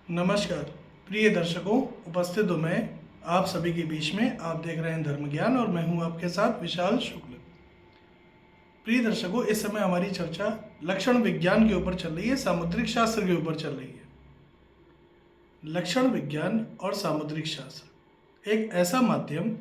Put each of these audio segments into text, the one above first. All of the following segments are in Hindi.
नमस्कार प्रिय दर्शकों, उपस्थित हूँ मैं आप सभी के बीच में। आप देख रहे हैं धर्म ज्ञान और मैं हूँ आपके साथ विशाल शुक्ल। प्रिय दर्शकों, इस समय हमारी चर्चा लक्षण विज्ञान के ऊपर चल रही है, सामुद्रिक शास्त्र के ऊपर चल रही है। लक्षण विज्ञान और सामुद्रिक शास्त्र एक ऐसा माध्यम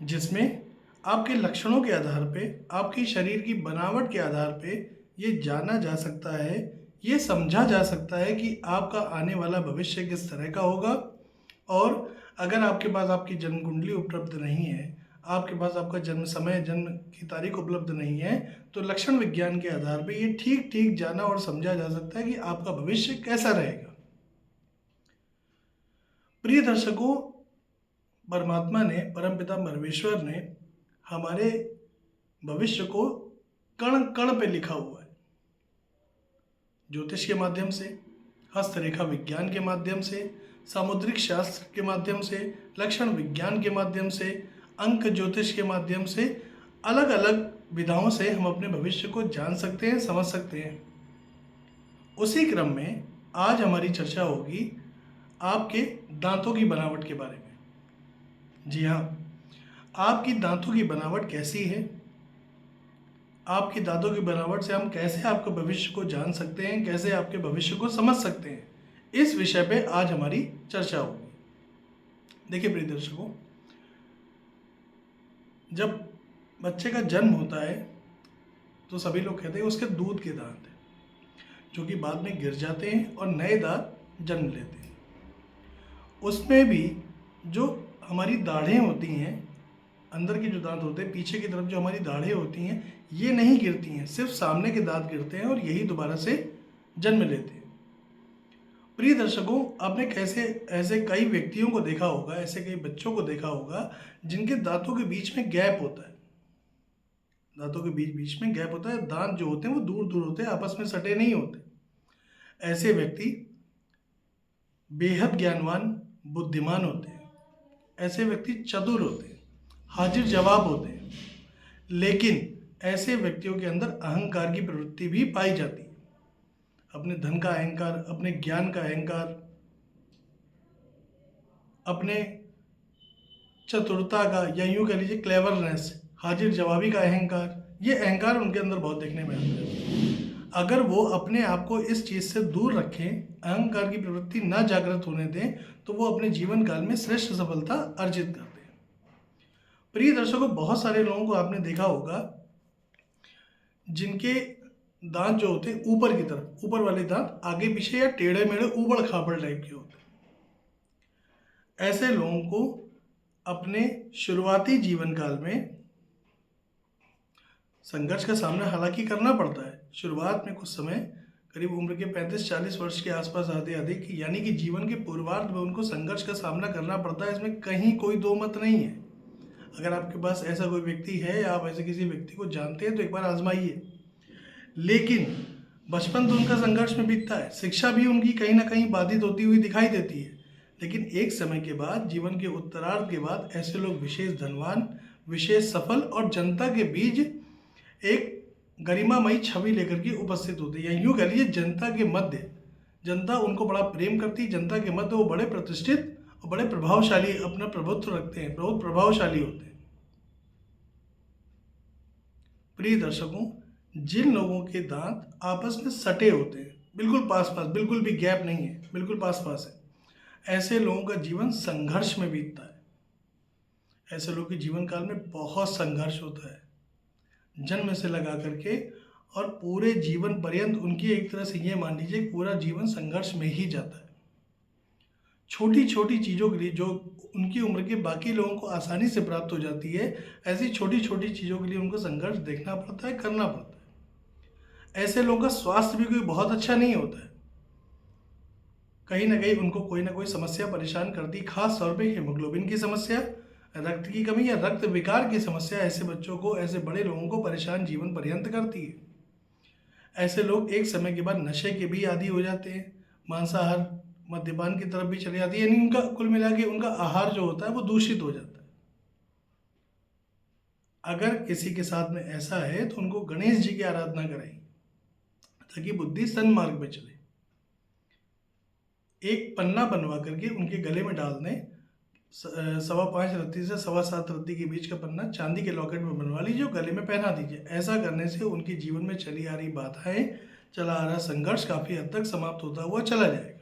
जिसमें आपके लक्षणों के आधार पे, आपकी शरीर की बनावट के आधार पे ये जाना जा सकता है, ये समझा जा सकता है कि आपका आने वाला भविष्य किस तरह का होगा। और अगर आपके पास आपकी जन्म कुंडली उपलब्ध नहीं है, आपके पास आपका जन्म समय, जन्म की तारीख उपलब्ध नहीं है, तो लक्षण विज्ञान के आधार पे ये ठीक ठीक जाना और समझा जा सकता है कि आपका भविष्य कैसा रहेगा। प्रिय दर्शकों, परमात्मा ने, परमपिता परमेश्वर ने हमारे भविष्य को कण कण पे लिखा हुआ है। ज्योतिष के माध्यम से, हस्तरेखा विज्ञान के माध्यम से, सामुद्रिक शास्त्र के माध्यम से, लक्षण विज्ञान के माध्यम से, अंक ज्योतिष के माध्यम से, अलग अलग विधाओं से हम अपने भविष्य को जान सकते हैं, समझ सकते हैं। उसी क्रम में आज हमारी चर्चा होगी आपके दांतों की बनावट के बारे में। जी हाँ, आपकी दांतों की बनावट कैसी है, आपकी दांतों की बनावट से हम कैसे आपके भविष्य को जान सकते हैं, कैसे आपके भविष्य को समझ सकते हैं, इस विषय पे आज हमारी चर्चा होगी। देखिए प्रिय दर्शकों, जब बच्चे का जन्म होता है तो सभी लोग कहते हैं उसके दूध के दांत हैं, जो कि बाद में गिर जाते हैं और नए दांत जन्म लेते हैं। उसमें भी जो हमारी दाढ़ें होती हैं, अंदर के जो दांत होते हैं, पीछे की तरफ जो हमारी दाढ़ें होती हैं, ये नहीं गिरती हैं, सिर्फ सामने के दांत गिरते हैं और यही दोबारा से जन्म लेते हैं। प्रिय दर्शकों, आपने कैसे ऐसे कई व्यक्तियों को देखा होगा, ऐसे कई बच्चों को देखा होगा जिनके दांतों के बीच में गैप होता है। दांतों के बीच बीच में गैप होता है, दांत जो होते हैं वो दूर दूर होते हैं, आपस में सटे नहीं होते। ऐसे व्यक्ति बेहद ज्ञानवान, बुद्धिमान होते हैं। ऐसे व्यक्ति चतुर होते हैं, हाजिर जवाब होते हैं। लेकिन ऐसे व्यक्तियों के अंदर अहंकार की प्रवृत्ति भी पाई जाती है। अपने धन का अहंकार, अपने ज्ञान का अहंकार, अपने चतुरता का, या यूं कह लीजिए क्लेवरनेस, हाजिर जवाबी का अहंकार, ये अहंकार उनके अंदर बहुत देखने में आता है। अगर वो अपने आप को इस चीज़ से दूर रखें, अहंकार की प्रवृत्ति ना जागृत होने दें, तो वो अपने जीवन काल में श्रेष्ठ सफलता अर्जित करते हैं। प्रिय दर्शकों, बहुत सारे लोगों को आपने देखा होगा जिनके दांत जो होते हैं ऊपर की तरफ, ऊपर वाले दांत आगे पीछे या टेढ़े मेढ़े ऊबड़ खाबड़ टाइप के होते हैं। ऐसे लोगों को अपने शुरुआती जीवन काल में संघर्ष का सामना हालांकि करना पड़ता है। शुरुआत में कुछ समय, करीब उम्र के 35-40 वर्ष के आसपास आते अधिक, यानी कि जीवन के पूर्वार्ध में उनको संघर्ष का सामना करना पड़ता है। इसमें कहीं कोई दो मत नहीं है। अगर आपके पास ऐसा कोई व्यक्ति है या आप ऐसे किसी व्यक्ति को जानते हैं तो एक बार आजमाइए। लेकिन बचपन तो उनका संघर्ष में बीतता है, शिक्षा भी उनकी कहीं ना कहीं बाधित होती हुई दिखाई देती है। लेकिन एक समय के बाद, जीवन के उत्तरार्ध के बाद, ऐसे लोग विशेष धनवान, विशेष सफल और जनता के बीच एक गरिमामयी छवि लेकर के उपस्थित होते हैं। या यूं कह लीजिए जनता के मध्य, जनता उनको बड़ा प्रेम करती है, जनता के मध्य वो बड़े प्रतिष्ठित और बड़े प्रभावशाली, अपना प्रभुत्व रखते हैं, बहुत प्रभावशाली होते हैं। प्रिय दर्शकों, जिन लोगों के दांत आपस में सटे होते हैं, बिल्कुल पास पास, बिल्कुल भी गैप नहीं है, बिल्कुल पास पास है, ऐसे लोगों का जीवन संघर्ष में बीतता है। ऐसे लोगों के जीवन काल में बहुत संघर्ष होता है, जन्म से लगा करके और पूरे जीवन पर्यंत उनकी एक तरह से ये मान लीजिए पूरा जीवन संघर्ष में ही जाता है। छोटी छोटी चीज़ों के लिए जो उनकी उम्र के बाकी लोगों को आसानी से प्राप्त हो जाती है, ऐसी छोटी छोटी चीज़ों के लिए उनको संघर्ष देखना पड़ता है, करना पड़ता है। ऐसे लोगों का स्वास्थ्य भी कोई बहुत अच्छा नहीं होता है। कहीं ना कहीं उनको कोई ना कोई समस्या परेशान करती, खास तौर पे हीमोग्लोबिन की समस्या, रक्त की कमी या रक्त विकार की समस्या ऐसे बच्चों को, ऐसे बड़े लोगों को परेशान जीवन पर्यंत करती है। ऐसे लोग एक समय के बाद नशे के भी आदी हो जाते हैं, मांसाहार, मद्यपान की तरफ भी चले जाती है, यानी उनका कुल मिला के उनका आहार जो होता है वो दूषित हो जाता है। अगर किसी के साथ में ऐसा है तो उनको गणेश जी की आराधना कराएं, ताकि बुद्धि सन्मार्ग में चले। एक पन्ना बनवा करके उनके गले में डाल दें। 5.25 रत्ती से 7.25 रत्ती के बीच का पन्ना चांदी के लॉकेट में बनवा लीजिए और गले में पहना दीजिए। ऐसा करने से उनके जीवन में चली आ रही बाधाएं, चला आ रहा संघर्ष काफ़ी हद तक समाप्त होता हुआ चला जाएगा।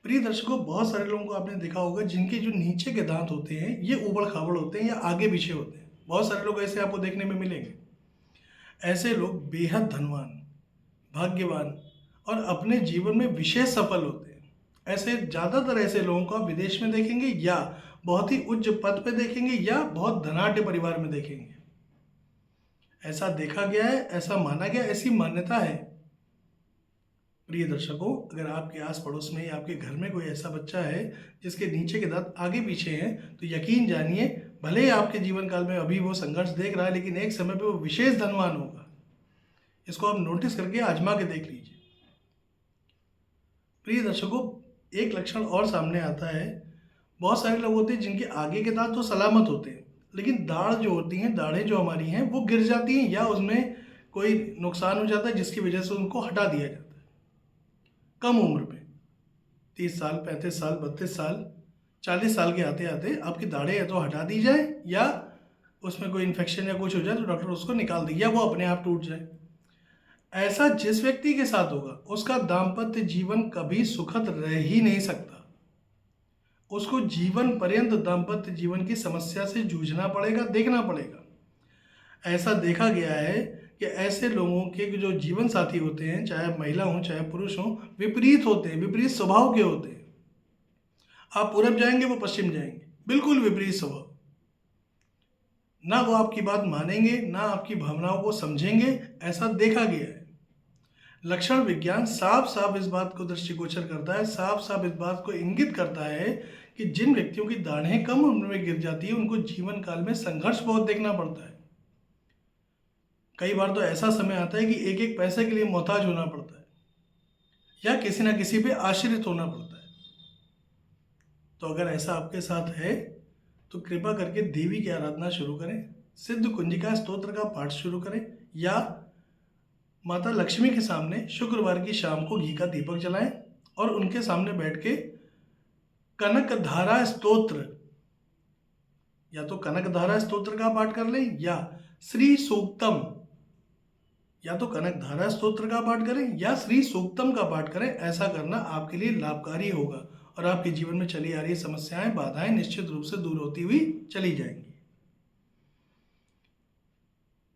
प्रिय दर्शकों, बहुत सारे लोगों को आपने देखा होगा जिनके जो नीचे के दांत होते हैं ये उबड़ खाबड़ होते हैं या आगे पीछे होते हैं। बहुत सारे लोग ऐसे आपको देखने में मिलेंगे। ऐसे लोग बेहद धनवान, भाग्यवान और अपने जीवन में विशेष सफल होते हैं। ऐसे ज़्यादातर ऐसे लोगों को आप विदेश में देखेंगे या बहुत ही उच्च पद पे देखेंगे या बहुत धनाढ्य परिवार में देखेंगे। ऐसा देखा गया है, ऐसा माना गया, ऐसी मान्यता है। प्रिय दर्शकों, अगर आपके आस पड़ोस में या आपके घर में कोई ऐसा बच्चा है जिसके नीचे के दांत आगे पीछे हैं, तो यकीन जानिए भले ही आपके जीवन काल में अभी वो संघर्ष देख रहा है, लेकिन एक समय पे वो विशेष धनवान होगा। इसको आप नोटिस करके आजमा के देख लीजिए। प्रिय दर्शकों, एक लक्षण और सामने आता है। बहुत सारे लोग होते हैं जिनके आगे के दांत तो सलामत होते हैं, लेकिन दाढ़ जो होती हैं, दाढ़ें जो हमारी हैं वो गिर जाती हैं या उसमें कोई नुकसान हो जाता है जिसकी वजह से उनको हटा दिया जाता है कम उम्र में। 30 साल, 35 साल, 32 साल, 40 साल के आते आते आपकी दाढ़ें या तो हटा दी जाए या उसमें कोई इन्फेक्शन या कुछ हो जाए तो डॉक्टर उसको निकाल दे या वो अपने आप टूट जाए। ऐसा जिस व्यक्ति के साथ होगा उसका दाम्पत्य जीवन कभी सुखद रह ही नहीं सकता। उसको जीवन पर्यंत दाम्पत्य जीवन की समस्या से जूझना पड़ेगा, देखना पड़ेगा। ऐसा देखा गया है कि ऐसे लोगों के जो जीवन साथी होते हैं, चाहे महिला हो चाहे पुरुष हो, विपरीत होते हैं, विपरीत स्वभाव के होते हैं। आप पूरब जाएंगे वो पश्चिम जाएंगे, बिल्कुल विपरीत स्वभाव। ना वो आपकी बात मानेंगे, ना आपकी भावनाओं को समझेंगे। ऐसा देखा गया है। लक्षण विज्ञान साफ साफ इस बात को दृष्टिगोचर करता है, साफ साफ इस बात को इंगित करता है कि जिन व्यक्तियों की दाढ़ें कम उम्र में गिर जाती है उनको जीवन काल में संघर्ष बहुत देखना पड़ता है। कई बार तो ऐसा समय आता है कि एक एक पैसे के लिए मोहताज होना पड़ता है या किसी ना किसी पे आश्रित होना पड़ता है। तो अगर ऐसा आपके साथ है तो कृपा करके देवी की आराधना शुरू करें, सिद्ध कुंजिका स्तोत्र का पाठ शुरू करें या माता लक्ष्मी के सामने शुक्रवार की शाम को घी का दीपक जलाएं और उनके सामने बैठ के कनक धारा स्तोत्र या तो कनक धारा स्तोत्र का पाठ कर लें या श्री सूक्तम, या तो कनक धारा स्तोत्र का पाठ करें या श्री सूक्तम का पाठ करें। ऐसा करना आपके लिए लाभकारी होगा और आपके जीवन में चली आ रही समस्याएं, बाधाएं निश्चित रूप से दूर होती हुई चली जाएंगी।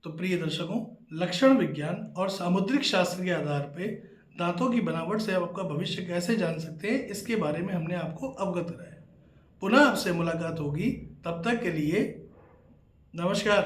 तो प्रिय दर्शकों, लक्षण विज्ञान और सामुद्रिक शास्त्र के आधार पे दांतों की बनावट से आप आपका भविष्य कैसे जान सकते हैं, इसके बारे में हमने आपको अवगत कराया। पुनः आपसे मुलाकात होगी, तब तक के लिए नमस्कार।